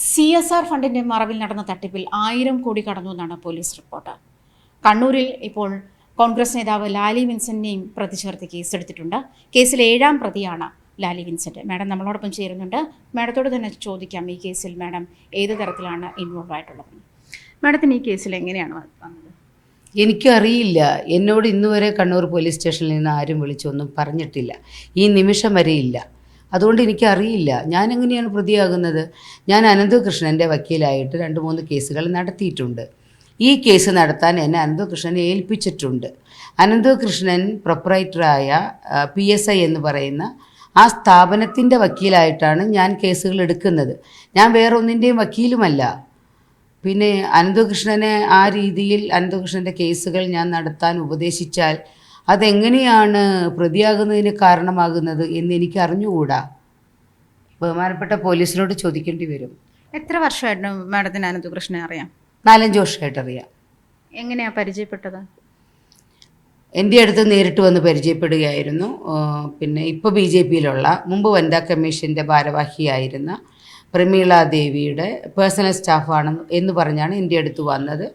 CSR ഫണ്ടിന്റെ മറവിൽ നടന്ന തട്ടിപ്പിൽ 1000 കോടി കടന്നു എന്നാണ് പോലീസ് റിപ്പോർട്ട്. കണ്ണൂരിൽ ഇപ്പോൾ കോൺഗ്രസ് നേതാവ് ലാലി വിൻസെന്റിനെയും പ്രതി ചേർത്ത് കേസെടുത്തിട്ടുണ്ട്. കേസിൽ 7ാം പ്രതിയാണ് ലാലി വിൻസെന്റ്. മാഡം നമ്മളോടൊപ്പം ചേരുന്നുണ്ട്. മാഡത്തോട് തന്നെ ചോദിക്കാം, ഈ കേസിൽ മാഡം ഏത് തരത്തിലാണ് ഇൻവോൾവ് ആയിട്ടുള്ളത്? മാഡത്തിന് ഈ കേസിൽ എങ്ങനെയാണ് വന്നത്? എനിക്കറിയില്ല. എന്നോട് ഇന്നുവരെ കണ്ണൂർ പോലീസ് സ്റ്റേഷനിൽ നിന്ന് ആരും വിളിച്ചൊന്നും പറഞ്ഞിട്ടില്ല. ഈ നിമിഷം വരെയില്ല. അതുകൊണ്ട് എനിക്കറിയില്ല ഞാൻ എങ്ങനെയാണ് പ്രതിയാകുന്നത്. ഞാൻ അനന്തകൃഷ്ണൻ്റെ വക്കീലായിട്ട് 2-3 കേസുകൾ നടത്തിയിട്ടുണ്ട്. ഈ കേസ് നടത്താൻ എന്നെ അനന്തകൃഷ്ണനെ ഏൽപ്പിച്ചിട്ടുണ്ട്. അനന്തകൃഷ്ണൻ പ്രൊപ്പറേറ്ററായ PSI എന്ന് പറയുന്ന ആ സ്ഥാപനത്തിൻ്റെ വക്കീലായിട്ടാണ് ഞാൻ കേസുകൾ എടുക്കുന്നത്. ഞാൻ വേറൊന്നിൻ്റെയും വക്കീലുമല്ല. പിന്നെ അനന്തകൃഷ്ണനെ ആ രീതിയിൽ അനന്തകൃഷ്ണൻ്റെ കേസുകൾ ഞാൻ നടത്താൻ ഉപദേശിച്ചാൽ അതെങ്ങനെയാണ് പ്രതിയാകുന്നതിന് കാരണമാകുന്നത് എന്ന് എനിക്ക് അറിഞ്ഞുകൂടാ. ബഹുമാനപ്പെട്ട പോലീസിനോട് ചോദിക്കേണ്ടി വരും. എത്ര വർഷമായിട്ട് മാഡത്തിന് അനന്തകൃഷ്ണനെ അറിയാം? 4-5 വർഷമായിട്ടറിയാം. എങ്ങനെയാണ് പരിചയപ്പെട്ടത്? എൻ്റെ അടുത്ത് നേരിട്ട് വന്ന് പരിചയപ്പെടുകയായിരുന്നു. പിന്നെ ഇപ്പോൾ BJPയിലുള്ള, മുമ്പ് വനിതാ കമ്മീഷൻ്റെ ഭാരവാഹിയായിരുന്ന പ്രമീള ദേവിയുടെ പേഴ്സണൽ സ്റ്റാഫാണ് എന്ന് പറഞ്ഞാണ് എൻ്റെ അടുത്ത് വന്നത്.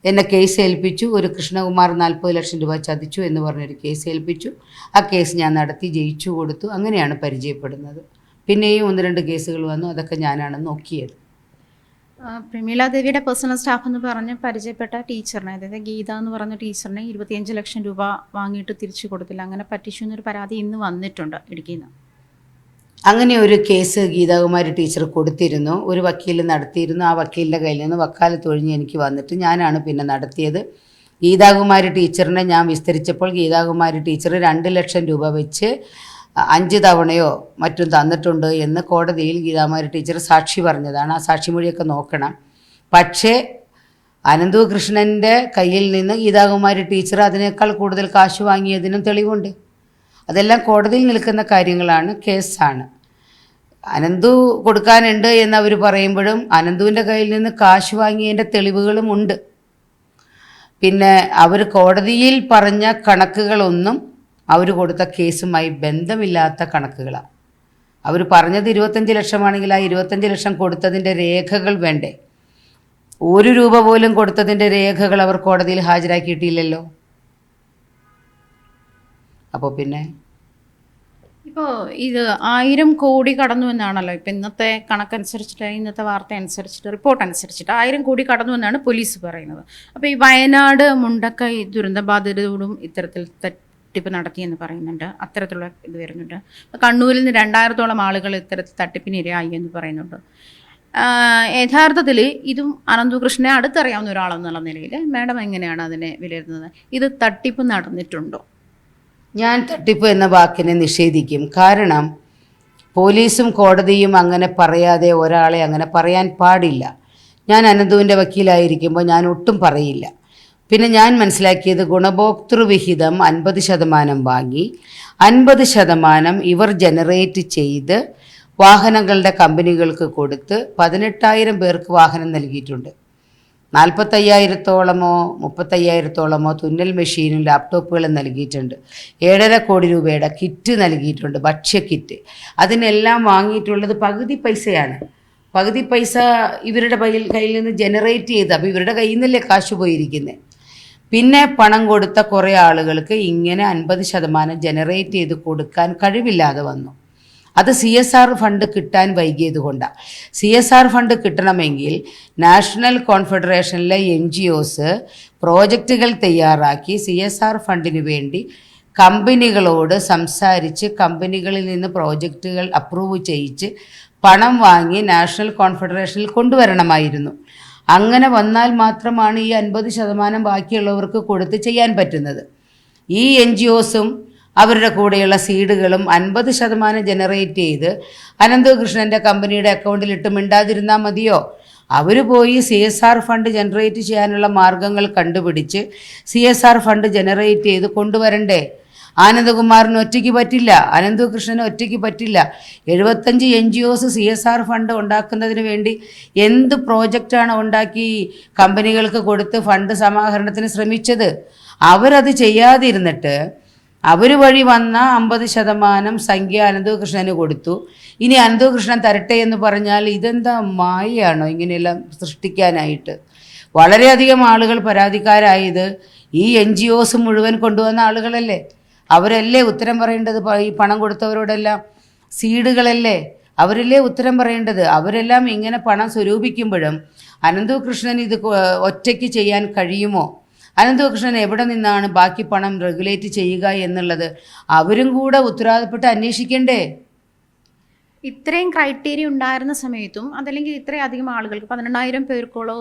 എന്നെ കേസ് ഏൽപ്പിച്ചു. ഒരു കൃഷ്ണകുമാർ 40 ലക്ഷം രൂപ ചതിച്ചു എന്ന് പറഞ്ഞൊരു കേസ് ഏൽപ്പിച്ചു. ആ കേസ് ഞാൻ നടത്തി ജയിച്ചു കൊടുത്തു. അങ്ങനെയാണ് പരിചയപ്പെടുന്നത്. പിന്നെയും 1-2 കേസുകൾ വന്നു. അതൊക്കെ ഞാനാണ് നോക്കിയത്. പ്രമീള ദേവിയുടെ പേഴ്സണൽ സ്റ്റാഫ് എന്ന് പറഞ്ഞ് പരിചയപ്പെട്ട ടീച്ചറിനെ, അതായത് ഗീത എന്ന് പറഞ്ഞ ടീച്ചറിനെ 25 ലക്ഷം രൂപ വാങ്ങിയിട്ട് തിരിച്ചു കൊടുത്തില്ല, അങ്ങനെ പറ്റിച്ചു എന്നൊരു പരാതി ഇന്ന് വന്നിട്ടുണ്ട് ഇടുക്കിയിൽ നിന്ന്. അങ്ങനെ ഒരു കേസ് ഗീതാകുമാരി ടീച്ചർ കൊടുത്തിരുന്നു. ഒരു വക്കീൽ നടത്തിയിരുന്നു. ആ വക്കീലിൻ്റെ കയ്യിൽ നിന്ന് വക്കാലത്ത് ഒഴിഞ്ഞ് എനിക്ക് വന്നിട്ട് ഞാനാണ് പിന്നെ നടത്തിയത്. ഗീതാകുമാരി ടീച്ചറിനെ ഞാൻ വിസ്തരിച്ചപ്പോൾ ഗീതാകുമാരി ടീച്ചർ 2 ലക്ഷം രൂപ വെച്ച് 5 തവണയോ മറ്റും തന്നിട്ടുണ്ട് എന്ന് കോടതിയിൽ ഗീതാകുമാരി ടീച്ചർ സാക്ഷി പറഞ്ഞതാണ്. ആ സാക്ഷിമൊഴിയൊക്കെ നോക്കണം. പക്ഷേ അനന്തകൃഷ്ണൻ്റെ കയ്യിൽ നിന്ന് ഗീതാകുമാരി ടീച്ചർ അതിനേക്കാൾ കൂടുതൽ കാശ് വാങ്ങിയതിനും തെളിവുണ്ട്. അതെല്ലാം കോടതിയിൽ നിൽക്കുന്ന കാര്യങ്ങളാണ്, കേസാണ്. അനന്തു കൊടുക്കാനുണ്ട് എന്നവർ പറയുമ്പോഴും അനന്തുവിൻ്റെ കയ്യിൽ നിന്ന് കാശ് വാങ്ങിയതിൻ്റെ തെളിവുകളും ഉണ്ട്. പിന്നെ അവർ കോടതിയിൽ പറഞ്ഞ കണക്കുകളൊന്നും അവർ കൊടുത്ത കേസുമായി ബന്ധമില്ലാത്ത കണക്കുകളാണ്. അവർ പറഞ്ഞത് 25 ലക്ഷമാണെങ്കിൽ ആ 25 ലക്ഷം കൊടുത്തതിൻ്റെ രേഖകൾ വേണ്ടേ? 1 രൂപ പോലും കൊടുത്തതിൻ്റെ രേഖകൾ അവർ കോടതിയിൽ ഹാജരാക്കിയിട്ടില്ലല്ലോ. അപ്പോൾ പിന്നെ ഇപ്പോൾ ഇത് 1000 കോടി കടന്നു എന്നാണല്ലോ ഇപ്പം ഇന്നത്തെ കണക്കനുസരിച്ചിട്ട്, ഇന്നത്തെ വാർത്ത അനുസരിച്ചിട്ട്, റിപ്പോർട്ട് അനുസരിച്ചിട്ട് 1000 കോടി കടന്നു എന്നാണ് പോലീസ് പറയുന്നത്. അപ്പോൾ ഈ വയനാട് മുണ്ടക്കൈ ദുരന്തബാധിതരോടും ഇത്തരത്തിൽ തട്ടിപ്പ് നടത്തിയെന്ന് പറയുന്നുണ്ട്. അത്തരത്തിലുള്ള ഇത് വരുന്നുണ്ട്. കണ്ണൂരിൽ നിന്ന് 2000-ഓളം ആളുകൾ ഇത്തരത്തിൽ തട്ടിപ്പിന് ഇരയായി എന്ന് പറയുന്നുണ്ട്. യഥാർത്ഥത്തിൽ ഇതും അനന്തകൃഷ്ണനെ അടുത്തറിയാവുന്ന ഒരാളെന്നുള്ള നിലയിൽ മാഡം എങ്ങനെയാണ് അതിനെ വിലയിരുത്തുന്നത്? ഇത് തട്ടിപ്പ് നടന്നിട്ടുണ്ടോ? ഞാൻ തട്ടിപ്പ് എന്ന വാക്കിനെ നിഷേധിക്കും. കാരണം പോലീസും കോടതിയും അങ്ങനെ പറയാതെ ഒരാളെ അങ്ങനെ പറയാൻ പാടില്ല. ഞാൻ അനന്തുവിൻ്റെ വക്കീലായിരിക്കുമ്പോൾ ഞാൻ ഒട്ടും പറയില്ല. പിന്നെ ഞാൻ മനസ്സിലാക്കിയത്, ഗുണഭോക്തൃവിഹിതം 50% വാങ്ങി 50% ഇവർ ജനറേറ്റ് ചെയ്ത് വാഹനങ്ങളുടെ കമ്പനികൾക്ക് കൊടുത്ത് 18,000 പേർക്ക് വാഹനം നൽകിയിട്ടുണ്ട്. 45,000-ഓളമോ 35,000-ഓളമോ തുന്നൽ മെഷീനും ലാപ്ടോപ്പുകളും നൽകിയിട്ടുണ്ട്. 7.5 കോടി രൂപയുടെ കിറ്റ് നൽകിയിട്ടുണ്ട്, ഭക്ഷ്യക്കിറ്റ്. അതിനെല്ലാം വാങ്ങിയിട്ടുള്ളത് പകുതി പൈസയാണ്. പകുതി പൈസ ഇവരുടെ കയ്യിൽ നിന്ന് ജനറേറ്റ് ചെയ്ത്, അപ്പോൾ ഇവരുടെ കയ്യിൽ നിന്നല്ലേ കാശ് പോയിരിക്കുന്നത്. പിന്നെ പണം കൊടുത്ത കുറേ ആളുകൾക്ക് ഇങ്ങനെ 50% ജനറേറ്റ് ചെയ്ത് കൊടുക്കാൻ കഴിവില്ലാതെ വന്നു. അത് CSR ഫണ്ട് കിട്ടാൻ വൈകിയത് കൊണ്ടാണ്. CSR ഫണ്ട് കിട്ടണമെങ്കിൽ നാഷണൽ കോൺഫെഡറേഷനിലെ NGOs പ്രോജക്റ്റുകൾ തയ്യാറാക്കി CSR ഫണ്ടിന് വേണ്ടി കമ്പനികളോട് സംസാരിച്ച് കമ്പനികളിൽ നിന്ന് പ്രോജക്റ്റുകൾ അപ്രൂവ് ചെയ്യിച്ച് പണം വാങ്ങി നാഷണൽ കോൺഫെഡറേഷനിൽ കൊണ്ടുവരണമായിരുന്നു. അങ്ങനെ വന്നാൽ മാത്രമാണ് ഈ 50% ബാക്കിയുള്ളവർക്ക് കൊടുത്ത് ചെയ്യാൻ പറ്റുന്നത്. ഈ NGOസും അവരുടെ കൂടെയുള്ള സീഡുകളും 50% ജനറേറ്റ് ചെയ്ത് അനന്തകൃഷ്ണൻ്റെ കമ്പനിയുടെ അക്കൗണ്ടിൽ ഇട്ട് മിണ്ടാതിരുന്നാൽ മതിയോ? അവർ പോയി CSR ഫണ്ട് ജനറേറ്റ് ചെയ്യാനുള്ള മാർഗങ്ങൾ കണ്ടുപിടിച്ച് CSR ഫണ്ട് ജനറേറ്റ് ചെയ്ത് കൊണ്ടുവരണ്ടേ? ആനന്ദകുമാറിന് ഒറ്റയ്ക്ക് പറ്റില്ല, അനന്തകൃഷ്ണന് ഒറ്റയ്ക്ക് പറ്റില്ല. 75 NGOs CSR ഫണ്ട് ഉണ്ടാക്കുന്നതിന് വേണ്ടി എന്ത് പ്രോജക്റ്റാണ് ഉണ്ടാക്കി കമ്പനികൾക്ക് കൊടുത്ത് ഫണ്ട് സമാഹരണത്തിന് ശ്രമിച്ചത്? അവരത് ചെയ്യാതിരുന്നിട്ട് അവർ വഴി വന്ന 50% സംഖ്യ അനന്തകൃഷ്ണന് കൊടുത്തു. ഇനി അനന്തകൃഷ്ണൻ തരട്ടെ എന്ന് പറഞ്ഞാൽ ഇതെന്താ മായയാണോ ഇങ്ങനെയെല്ലാം സൃഷ്ടിക്കാനായിട്ട്? വളരെയധികം ആളുകൾ പരാതിക്കാരായത് ഈ NGOs മുഴുവൻ കൊണ്ടുവന്ന ആളുകളല്ലേ? അവരല്ലേ ഉത്തരം പറയേണ്ടത്? ഈ പണം കൊടുത്തവരോടെല്ലാം സീഡുകളല്ലേ അവരല്ലേ ഉത്തരം പറയേണ്ടത്? അവരെല്ലാം ഇങ്ങനെ പണം സ്വരൂപിക്കുമ്പോഴും അനന്തകൃഷ്ണൻ ഇത് ഒറ്റയ്ക്ക് ചെയ്യാൻ കഴിയുമോ? അനന്തകൃഷ്ണൻ എവിടെ നിന്നാണ് ബാക്കി പണം റെഗുലേറ്റ് ചെയ്യുക എന്നുള്ളത് അവരും കൂടെ ഉത്തരവാദപ്പെട്ട് അന്വേഷിക്കണ്ടേ? ഇത്രയും ക്രൈറ്റീരിയ ഉണ്ടായിരുന്ന സമയത്തും അതല്ലെങ്കിൽ ഇത്രയും അധികം ആളുകൾക്ക് 12,000 പേർക്കോളം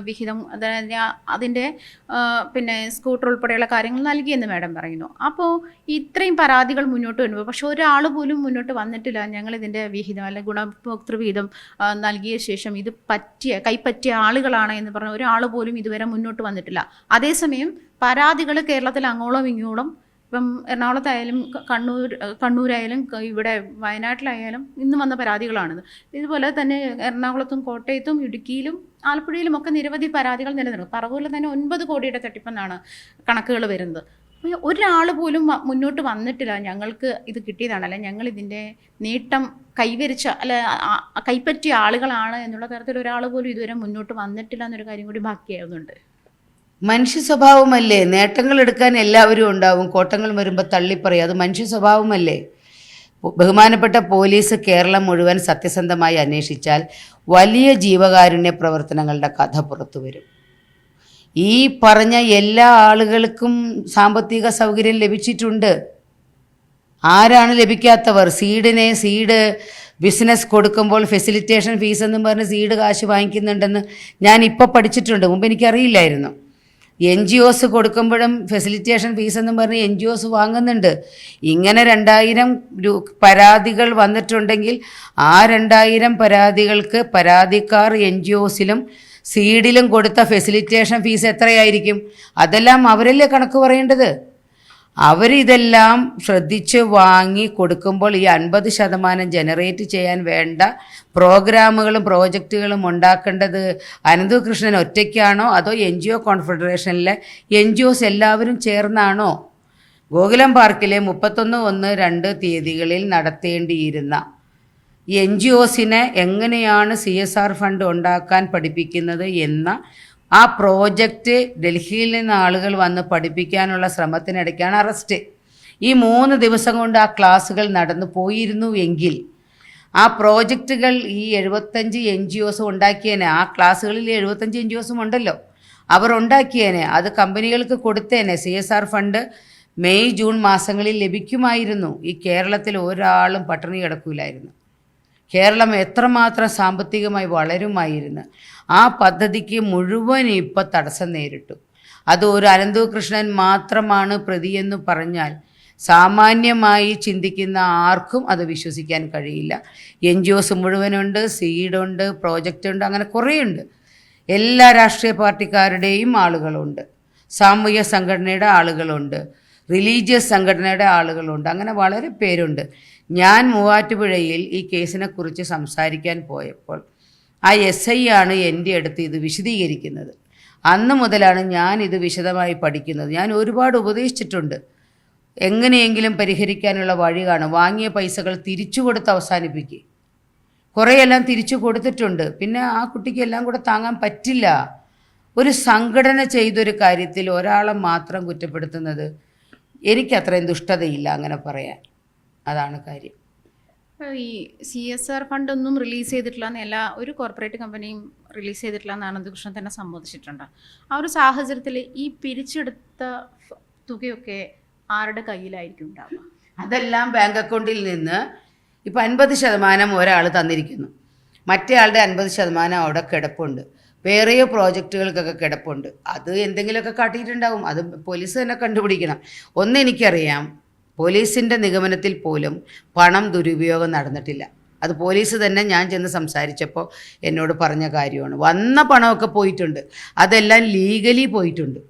വിഹിതം അതായത് അതിൻ്റെ പിന്നെ സ്കൂട്ടർ ഉൾപ്പെടെയുള്ള കാര്യങ്ങൾ നൽകിയെന്ന് മാഡം പറയുന്നു. അപ്പോൾ ഇത്രയും പരാതികൾ മുന്നോട്ട് വരുമ്പോൾ പക്ഷെ ഒരാൾ പോലും മുന്നോട്ട് വന്നിട്ടില്ല, ഞങ്ങൾ ഇതിൻ്റെ വിഹിതം അല്ലെങ്കിൽ ഗുണഭോക്തൃ വിഹിതം നൽകിയ ശേഷം ഇത് കൈപ്പറ്റിയ ആളുകളാണ് എന്ന് പറഞ്ഞ ഒരാൾ പോലും ഇതുവരെ മുന്നോട്ട് വന്നിട്ടില്ല. അതേസമയം പരാതികൾ കേരളത്തിൽ അങ്ങോളം ഇങ്ങോളം ഇപ്പം എറണാകുളത്തായാലും കണ്ണൂരായാലും ഇവിടെ വയനാട്ടിലായാലും ഇന്ന് വന്ന പരാതികളാണിത്. ഇതുപോലെ തന്നെ എറണാകുളത്തും കോട്ടയത്തും ഇടുക്കിയിലും ആലപ്പുഴയിലും ഒക്കെ നിരവധി പരാതികൾ നിലനിൽക്കും. പറവൂരിൽ തന്നെ 9 കോടിയുടെ തട്ടിപ്പെന്നാണ് കണക്കുകൾ വരുന്നത്. ഒരാൾ പോലും മുന്നോട്ട് വന്നിട്ടില്ല ഞങ്ങൾക്ക് ഇത് കിട്ടിയതാണ് അല്ലെ ഞങ്ങൾ ഇതിൻ്റെ നേട്ടം കൈവരിച്ച അല്ലെ കൈപ്പറ്റിയ ആളുകളാണ് എന്നുള്ള തരത്തിൽ ഒരാൾ പോലും ഇതുവരെ മുന്നോട്ട് വന്നിട്ടില്ല എന്നൊരു കാര്യം കൂടി ബാക്കിയാവുന്നുണ്ട്. മനുഷ്യ സ്വഭാവമല്ലേ? നേട്ടങ്ങൾ എടുക്കാൻ എല്ലാവരും ഉണ്ടാവും, കോട്ടങ്ങൾ വരുമ്പോൾ തള്ളിപ്പറയും. അത് മനുഷ്യ സ്വഭാവമല്ലേ? ബഹുമാനപ്പെട്ട പോലീസ് കേരളം മുഴുവൻ സത്യസന്ധമായി അന്വേഷിച്ചാൽ വലിയ ജീവകാരുണ്യ പ്രവർത്തനങ്ങളുടെ കഥ പുറത്തു വരും. ഈ പറഞ്ഞ എല്ലാ ആളുകൾക്കും സാമ്പത്തിക സൗകര്യം ലഭിച്ചിട്ടുണ്ട്. ആരാണ് ലഭിക്കാത്തവർ? സീഡ് ബിസിനസ് കൊടുക്കുമ്പോൾ ഫെസിലിറ്റേഷൻ ഫീസ് എന്നും പറഞ്ഞ് സീഡ് കാശ് വാങ്ങിക്കുന്നുണ്ടെന്ന് ഞാൻ ഇപ്പോൾ പഠിച്ചിട്ടുണ്ട്, മുമ്പ് എനിക്കറിയില്ലായിരുന്നു. NGOs കൊടുക്കുമ്പോഴും ഫെസിലിറ്റേഷൻ ഫീസ് എന്നും പറഞ്ഞ് NGOs വാങ്ങുന്നുണ്ട്. ഇങ്ങനെ 2000 പരാതികൾ വന്നിട്ടുണ്ടെങ്കിൽ ആ 2000 പരാതികൾക്ക് പരാതിക്കാർ NGOസിലും സീഡിലും കൊടുത്ത ഫെസിലിറ്റേഷൻ ഫീസ് എത്രയായിരിക്കും? അതെല്ലാം അവരല്ലേ കണക്ക് പറയേണ്ടത്. അവരിതെല്ലാം ശ്രദ്ധിച്ച് വാങ്ങി കൊടുക്കുമ്പോൾ ഈ 50% ജനറേറ്റ് ചെയ്യാൻ വേണ്ട പ്രോഗ്രാമുകളും പ്രോജക്റ്റുകളും ഉണ്ടാക്കേണ്ടത് അനന്തകൃഷ്ണൻ ഒറ്റയ്ക്കാണോ അതോ NGO കോൺഫെഡറേഷനിലെ NGOs എല്ലാവരും ചേർന്നാണോ? ഗോകുലം പാർക്കിലെ 31-1-2 തീയതികളിൽ നടത്തേണ്ടിയിരുന്ന NGOസിനെ എങ്ങനെയാണ് CSR ഫണ്ട് ഉണ്ടാക്കാൻ പഠിപ്പിക്കുന്നത് എന്ന ആ പ്രോജക്റ്റ് ഡൽഹിയിൽ നിന്ന് ആളുകൾ വന്ന് പഠിപ്പിക്കാനുള്ള ശ്രമത്തിനിടയ്ക്കാണ് അറസ്റ്റ്. ഈ 3 ദിവസം കൊണ്ട് ആ ക്ലാസ്സുകൾ നടന്നു പോയിരുന്നു എങ്കിൽ ആ പ്രോജക്റ്റുകൾ ഈ 75 NGOs ഉണ്ടാക്കിയേനെ. ആ ക്ലാസ്സുകളിൽ 75 NGOs ഉണ്ടല്ലോ, അവർ ഉണ്ടാക്കിയേനെ. അത് കമ്പനികൾക്ക് കൊടുത്തേനെ. CSR ഫണ്ട് മെയ് ജൂൺ മാസങ്ങളിൽ ലഭിക്കുമായിരുന്നു. ഈ കേരളത്തിൽ ഒരാളും പട്ടിണി കിടക്കില്ലായിരുന്നു. കേരളം എത്രമാത്രം സാമ്പത്തികമായി വളരുമായിരുന്നു. ആ പദ്ധതിക്ക് മുഴുവൻ ഇപ്പോൾ തടസ്സം നേരിട്ടു. അത് ഒരു അനന്തകൃഷ്ണൻ മാത്രമാണ് പ്രതിയെന്ന് പറഞ്ഞാൽ സാമാന്യമായി ചിന്തിക്കുന്ന ആർക്കും അത് വിശ്വസിക്കാൻ കഴിയില്ല. NGOs മുഴുവനുണ്ട്, സീഡുണ്ട്, പ്രോജക്റ്റ് ഉണ്ട്, അങ്ങനെ കുറേയുണ്ട്. എല്ലാ രാഷ്ട്രീയ പാർട്ടിക്കാരുടെയും ആളുകളുണ്ട്, സാമൂഹ്യ സംഘടനയുടെ ആളുകളുണ്ട്, റിലീജിയസ് സംഘടനയുടെ ആളുകളുണ്ട്, അങ്ങനെ വളരെ പേരുണ്ട്. ഞാൻ മൂവാറ്റുപുഴയിൽ ഈ കേസിനെക്കുറിച്ച് സംസാരിക്കാൻ പോയപ്പോൾ ആ SI ആണ് എൻ്റെ അടുത്ത് ഇത് വിശദീകരിക്കുന്നത്. അന്ന് മുതലാണ് ഞാൻ ഇത് വിശദമായി പഠിക്കുന്നത്. ഞാൻ ഒരുപാട് ഉപദേശിച്ചിട്ടുണ്ട്, എങ്ങനെയെങ്കിലും പരിഹരിക്കാനുള്ള വഴി കാണും. വാങ്ങിയ പൈസകൾ തിരിച്ചു കൊടുത്ത് അവസാനിപ്പിക്കുക. കുറേയെല്ലാം തിരിച്ചു കൊടുത്തിട്ടുണ്ട്. പിന്നെ ആ കുട്ടിക്ക് എല്ലാം കൂടെ താങ്ങാൻ പറ്റില്ല. ഒരു സംഘടന ചെയ്തൊരു കാര്യത്തിൽ ഒരാളെ മാത്രം കുറ്റപ്പെടുത്തുന്നത് എനിക്കത്രയും ദുഷ്ടതയില്ല അങ്ങനെ പറയാൻ. അതാണ് കാര്യം. ഈ CSR ഫണ്ടൊന്നും റിലീസ് ചെയ്തിട്ടില്ല എന്ന് ഒരു കോർപ്പറേറ്റ് കമ്പനിയും റിലീസ് ചെയ്തിട്ടില്ല എന്ന് അനന്തകൃഷ്ണൻ തന്നെ സമ്മതിച്ചിട്ടുണ്ട്. ആ ഒരു സാഹചര്യത്തിൽ ഈ പിരിച്ചെടുത്ത തുകയൊക്കെ ആരുടെ കയ്യിലായിരിക്കും ഉണ്ടാവുക? അതെല്ലാം ബാങ്ക് അക്കൗണ്ടിൽ നിന്ന് ഇപ്പം 50% ഒരാൾ തന്നിരിക്കുന്നു, മറ്റേ ആളുടെ 50% അവിടെ കിടപ്പുണ്ട്, വേറെയോ പ്രോജക്റ്റുകൾക്കൊക്കെ കിടപ്പുണ്ട്. അത് എന്തെങ്കിലുമൊക്കെ കാട്ടിയിട്ടുണ്ടാവും. അത് പോലീസ് തന്നെ കണ്ടുപിടിക്കണം. എനിക്കറിയാം, പോലീസിൻ്റെ നിഗമനത്തിൽ പോലും പണം ദുരുപയോഗം നടന്നിട്ടില്ല. അത് പോലീസ് തന്നെ ഞാൻ ചെന്ന് സംസാരിച്ചപ്പോൾ എന്നോട് പറഞ്ഞ കാര്യമാണ്. വന്ന പണമൊക്കെ പോയിട്ടുണ്ട്, അതെല്ലാം ലീഗലി പോയിട്ടുണ്ട്.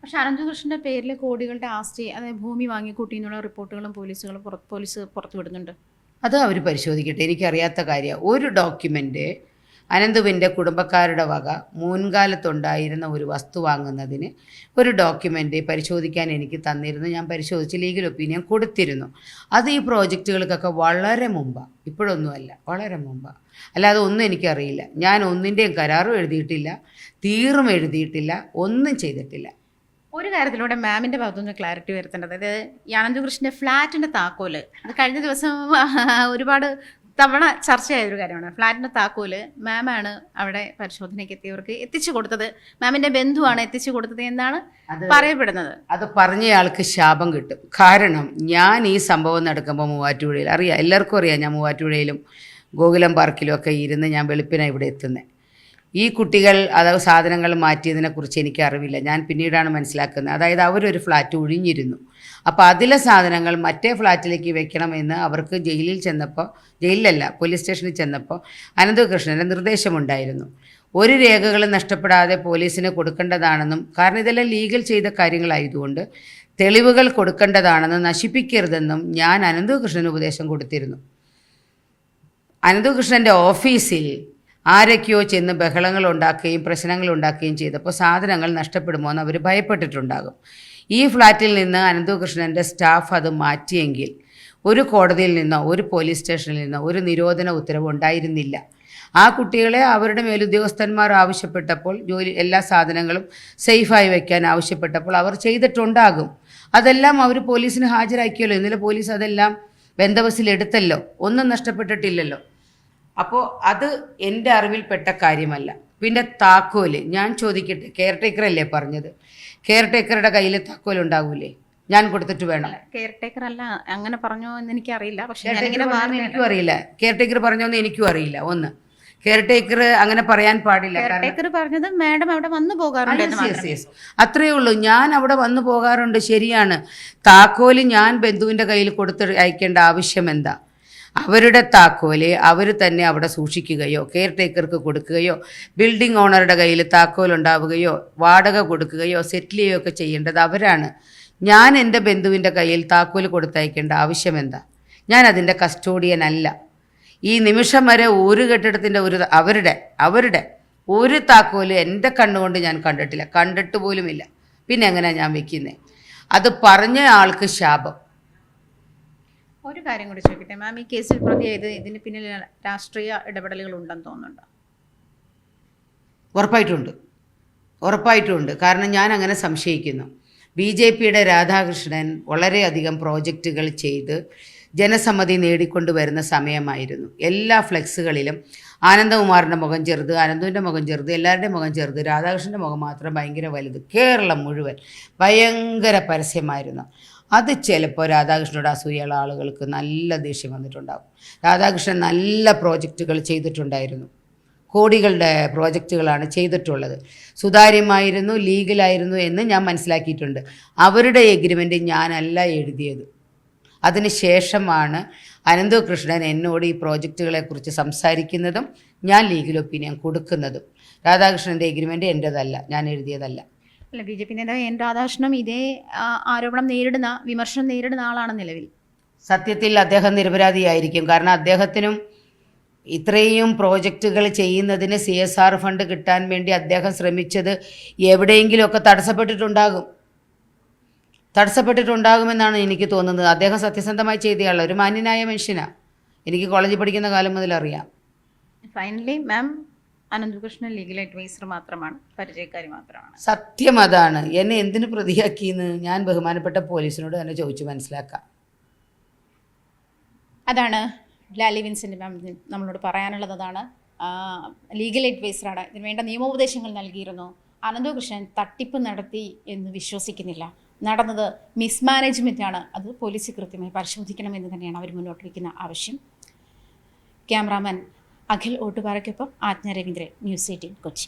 പക്ഷെ അനന്തകൃഷ്ണൻ്റെ പേരിൽ കോടികളുടെ ആസ്തി, അതായത് ഭൂമി വാങ്ങിക്കൂട്ടി എന്നുള്ള റിപ്പോർട്ടുകളും പോലീസ് പുറത്തുവിടുന്നുണ്ട്. അത് അവർ പരിശോധിക്കട്ടെ, എനിക്കറിയാത്ത കാര്യമാണ്. ഒരു ഡോക്യുമെൻ്റ് അനന്തുവിൻ്റെ കുടുംബക്കാരുടെ വക മുൻകാലത്തുണ്ടായിരുന്ന ഒരു വസ്തു വാങ്ങുന്നതിന് ഒരു ഡോക്യുമെൻ്റ് പരിശോധിക്കാൻ എനിക്ക് തന്നിരുന്നു. ഞാൻ പരിശോധിച്ച് ലീഗൽ ഒപ്പീനിയൻ കൊടുത്തിരുന്നു. അത് ഈ പ്രോജക്റ്റുകൾക്കൊക്കെ വളരെ മുമ്പാണ്, ഇപ്പോഴൊന്നുമല്ല, വളരെ മുമ്പാണ്. അല്ലാതെ ഒന്നും എനിക്കറിയില്ല. ഞാൻ ഒന്നിൻ്റെയും കരാറും എഴുതിയിട്ടില്ല, തീറും എഴുതിയിട്ടില്ല, ഒന്നും ചെയ്തിട്ടില്ല. ഒരു കാര്യത്തിലൂടെ മാമിൻ്റെ ഭാഗത്തുനിന്ന് ക്ലാരിറ്റി വരുത്തേണ്ടത്, അതായത് ഈ അനന്തകൃഷ്ണൻ്റെ ഫ്ലാറ്റിൻ്റെ താക്കോല്, അത് കഴിഞ്ഞ ദിവസം ഒരുപാട് തവണ ചർച്ചയായ ഒരു കാര്യമാണ്. ഫ്ലാറ്റിൻ്റെ താക്കോല് മാമാണ് അവിടെ പരിശോധനയ്ക്ക് എത്തിയവർക്ക് എത്തിച്ചു കൊടുത്തത്, മാമിൻ്റെ ബന്ധുവാണ് എത്തിച്ചു കൊടുത്തത് എന്നാണ് പറയപ്പെടുന്നത്. അത് പറഞ്ഞയാൾക്ക് ശാപം കിട്ടും. കാരണം ഞാൻ ഈ സംഭവം നടക്കുമ്പോൾ മൂവാറ്റുപുഴയിൽ അറിയാം, എല്ലാവർക്കും അറിയാം, ഞാൻ മൂവാറ്റുപുഴയിലും ഗോകുലം പാർക്കിലും ഒക്കെ ഇരുന്ന് ഞാൻ വെളുപ്പിനാണ് ഇവിടെ എത്തുന്നത്. ഈ കുട്ടികൾ അതായത് സാധനങ്ങൾ മാറ്റിയതിനെക്കുറിച്ച് എനിക്ക് അറിവില്ല, ഞാൻ പിന്നീടാണ് മനസ്സിലാക്കുന്നത്. അതായത് അവരൊരു ഫ്ലാറ്റ് ഒഴിഞ്ഞിരുന്നു, അപ്പോൾ അതിലെ സാധനങ്ങൾ മറ്റേ ഫ്ലാറ്റിലേക്ക് വെക്കണമെന്ന് അവർക്ക് ജയിലിൽ ചെന്നപ്പോൾ, ജയിലിലല്ല പോലീസ് സ്റ്റേഷനിൽ ചെന്നപ്പോൾ അനന്തകൃഷ്ണൻ്റെ നിർദ്ദേശമുണ്ടായിരുന്നു. ഒരു രേഖകളും നഷ്ടപ്പെടാതെ പോലീസിന് കൊടുക്കേണ്ടതാണെന്നും, കാരണം ഇതെല്ലാം ലീഗൽ ചെയ്ത കാര്യങ്ങളായതുകൊണ്ട് തെളിവുകൾ കൊടുക്കേണ്ടതാണെന്നും നശിപ്പിക്കരുതെന്നും ഞാൻ അനന്തകൃഷ്ണന് ഉപദേശം കൊടുത്തിരുന്നു. അനന്തകൃഷ്ണൻ്റെ ഓഫീസിൽ ആരൊക്കെയോ ചെന്ന് ബഹളങ്ങൾ ഉണ്ടാക്കുകയും പ്രശ്നങ്ങൾ ഉണ്ടാക്കുകയും ചെയ്തപ്പോൾ സാധനങ്ങൾ നഷ്ടപ്പെടുമോ എന്ന് അവർ ഭയപ്പെട്ടിട്ടുണ്ടാകും. ഈ ഫ്ലാറ്റിൽ നിന്ന് അനന്തകൃഷ്ണൻ്റെ സ്റ്റാഫ് അത് മാറ്റിയെങ്കിൽ ഒരു കോടതിയിൽ നിന്നോ ഒരു പോലീസ് സ്റ്റേഷനിൽ നിന്നോ ഒരു നിരോധന ഉത്തരവ് ഉണ്ടായിരുന്നില്ല. ആ കുട്ടികളെ അവരുടെ മേലുദ്യോഗസ്ഥന്മാർ ആവശ്യപ്പെട്ടപ്പോൾ എല്ലാ സാധനങ്ങളും സേഫായി വയ്ക്കാൻ ആവശ്യപ്പെട്ടപ്പോൾ അവർ ചെയ്തിട്ടുണ്ടാകും. അതെല്ലാം അവർ പോലീസിന് ഹാജരാക്കിയല്ലോ. ഇന്നലെ പോലീസ് അതെല്ലാം ബന്ദോബസ്തിലെടുത്തല്ലോ, ഒന്നും നഷ്ടപ്പെട്ടിട്ടില്ലല്ലോ. അപ്പോൾ അത് എൻ്റെ അറിവിൽപ്പെട്ട കാര്യമല്ല. പിന്നെ താക്കോല് ഞാൻ ചോദിക്കട്ടെ, കെയർ ടേക്കറല്ലേ പറഞ്ഞത്, കെയർ ടേക്കറുടെ കയ്യിൽ താക്കോൽ ഉണ്ടാവൂലേ? ഞാൻ കൊടുത്തിട്ട് വേണം. കെയർ ടേക്കർ അല്ല അങ്ങനെ പറഞ്ഞോ എന്ന് എനിക്കറിയില്ല, പക്ഷേ എനിക്കും അറിയില്ല. കെയർ ടേക്കർ പറഞ്ഞോന്ന് എനിക്കും അറിയില്ല. ഒന്ന്, കെയർ ടേക്കർ അങ്ങനെ പറയാൻ പാടില്ല. ടേക്കർ പറഞ്ഞത് മാഡം അവിടെ വന്നു പോകാറുണ്ട്, അത്രയേ ഉള്ളൂ. ഞാൻ അവിടെ വന്നു പോകാറുണ്ട്, ശരിയാണ്. താക്കോല് ഞാൻ ബന്ധുവിൻ്റെ കയ്യിൽ കൊടുത്ത് അയക്കേണ്ട ആവശ്യം എന്താ? അവരുടെ താക്കോല് അവർ തന്നെ അവിടെ സൂക്ഷിക്കുകയോ കെയർ ടേക്കർക്ക് കൊടുക്കുകയോ ബിൽഡിംഗ് ഓണറുടെ കയ്യിൽ താക്കോൽ ഉണ്ടാവുകയോ വാടക കൊടുക്കുകയോ സെറ്റിൽ ചെയ്യുകയോ ഒക്കെ ചെയ്യേണ്ടത് അവരാണ്. ഞാൻ എൻ്റെ ബന്ധുവിൻ്റെ കയ്യിൽ താക്കോൽ കൊടുത്തയക്കേണ്ട ആവശ്യം എന്താ? ഞാൻ അതിൻ്റെ കസ്റ്റോഡിയൻ അല്ല. ഈ നിമിഷം വരെ ഒരു കെട്ടിടത്തിൻ്റെ അവരുടെ ഒരു താക്കോല് എൻ്റെ കണ്ണുകൊണ്ട് ഞാൻ കണ്ടിട്ടില്ല, കണ്ടിട്ട് പോലുമില്ല. പിന്നെ എങ്ങനെയാണ് ഞാൻ വെക്കുന്നത്? അത് പറഞ്ഞ ആൾക്ക് ശാപം. ഒരു കാര്യം കൂടി ചോദിക്കട്ടെ മാം, ഈ കേസിൽ പ്രതിയായത് ഇതിന് പിന്നിൽ രാഷ്ട്രീയ ഇടപെടലുകൾ ഉണ്ടെന്ന് തോന്നുന്നുണ്ടോ? ഉറപ്പായിട്ടുമുണ്ട്. കാരണം ഞാൻ അങ്ങനെ സംശയിക്കുന്നു. BJPയുടെ രാധാകൃഷ്ണൻ വളരെയധികം പ്രോജക്റ്റുകൾ ചെയ്ത് ജനസമ്മതി നേടിക്കൊണ്ടുവരുന്ന സമയമായിരുന്നു. എല്ലാ ഫ്ലെക്സുകളിലും ആനന്ദകുമാറിൻ്റെ മുഖം ചെറുത്, അനന്തുവിൻ്റെ മുഖം ചെറുത്, എല്ലാവരുടെയും മുഖം ചെറുത്, രാധാകൃഷ്ണൻ്റെ മുഖം മാത്രം ഭയങ്കര വലുത്. കേരളം മുഴുവൻ ഭയങ്കര പരസ്യമായിരുന്നു. അത് ചിലപ്പോൾ രാധാകൃഷ്ണനോട് അസൂയുള്ള ആളുകൾക്ക് നല്ല ദേഷ്യം വന്നിട്ടുണ്ടാകും. രാധാകൃഷ്ണൻ നല്ല പ്രോജക്റ്റുകൾ ചെയ്തിട്ടുണ്ടായിരുന്നു, കോടികളുടെ പ്രോജക്റ്റുകളാണ് ചെയ്തിട്ടുള്ളത്. സുതാര്യമായിരുന്നു, ലീഗലായിരുന്നു എന്ന് ഞാൻ മനസ്സിലാക്കിയിട്ടുണ്ട്. അവരുടെ എഗ്രിമെൻ്റ് ഞാനല്ല എഴുതിയത്. അതിന് ശേഷമാണ് അനന്തകൃഷ്ണൻ എന്നോട് ഈ പ്രോജക്റ്റുകളെക്കുറിച്ച് സംസാരിക്കുന്നതും ഞാൻ ലീഗൽ ഒപ്പീനിയൻ കൊടുക്കുന്നതും. രാധാകൃഷ്ണൻ്റെ എഗ്രിമെൻ്റ് എൻ്റേതല്ല, ഞാൻ എഴുതിയതല്ല. അല്ല, BJP നേതാവ് എൻ രാധാകൃഷ്ണനും ഇതേ വിമർശനം നേരിടുന്ന ആളാണ് നിലവിൽ. സത്യത്തിൽ അദ്ദേഹം നിരപരാധിയായിരിക്കും. കാരണം അദ്ദേഹത്തിനും ഇത്രയും പ്രോജക്റ്റുകൾ ചെയ്യുന്നതിന് CSR ഫണ്ട് കിട്ടാൻ വേണ്ടി അദ്ദേഹം ശ്രമിച്ചത് എവിടെയെങ്കിലുമൊക്കെ തടസ്സപ്പെട്ടിട്ടുണ്ടാകുമെന്നാണ് എനിക്ക് തോന്നുന്നത്. അദ്ദേഹം സത്യസന്ധമായി ചെയ്തയാളാണ്, ഒരു മാന്യനായ മനുഷ്യനാണ്. എനിക്ക് കോളേജിൽ പഠിക്കുന്ന കാലം മുതൽ അറിയാം. ഫൈനലി മാം അനന്തകൃഷ്ണൻ ലീഗൽ അഡ്വൈസർ മാത്രമാണ്, പരിചയക്കാരി മാത്രമാണ്. സത്യം അതാണ്. എന്നെ എന്തിനു പ്രതിയാക്കിയെന്ന് ഞാൻ ബഹുമാനപ്പെട്ട പോലീസിനോട് തന്നെ ചോദിച്ചു മനസ്സിലാക്കാം. അതാണ് ലാലി വിൻസെൻ്റ് മാം നമ്മളോട് പറയാനുള്ളത്. അതാണ് ലീഗൽ അഡ്വൈസറാണ്, ഇതിന് വേണ്ട നിയമോപദേശങ്ങൾ നൽകിയിരുന്നു. അനന്തകൃഷ്ണൻ തട്ടിപ്പ് നടത്തി എന്ന് വിശ്വസിക്കുന്നില്ല. നടന്നത് മിസ്മാനേജ്മെൻറ്റാണ്, അത് പോലീസ് കൃത്യമായി പരിശോധിക്കണമെന്ന് തന്നെയാണ് അവർ മുന്നോട്ട് വയ്ക്കുന്ന ആവശ്യം. ക്യാമറാമാൻ അഖിൽ ഓട്ടുപാറയ്ക്കൊപ്പം ആജ്ഞ രവീന്ദ്രൻ, ന്യൂസ് 18 കൊച്ചി.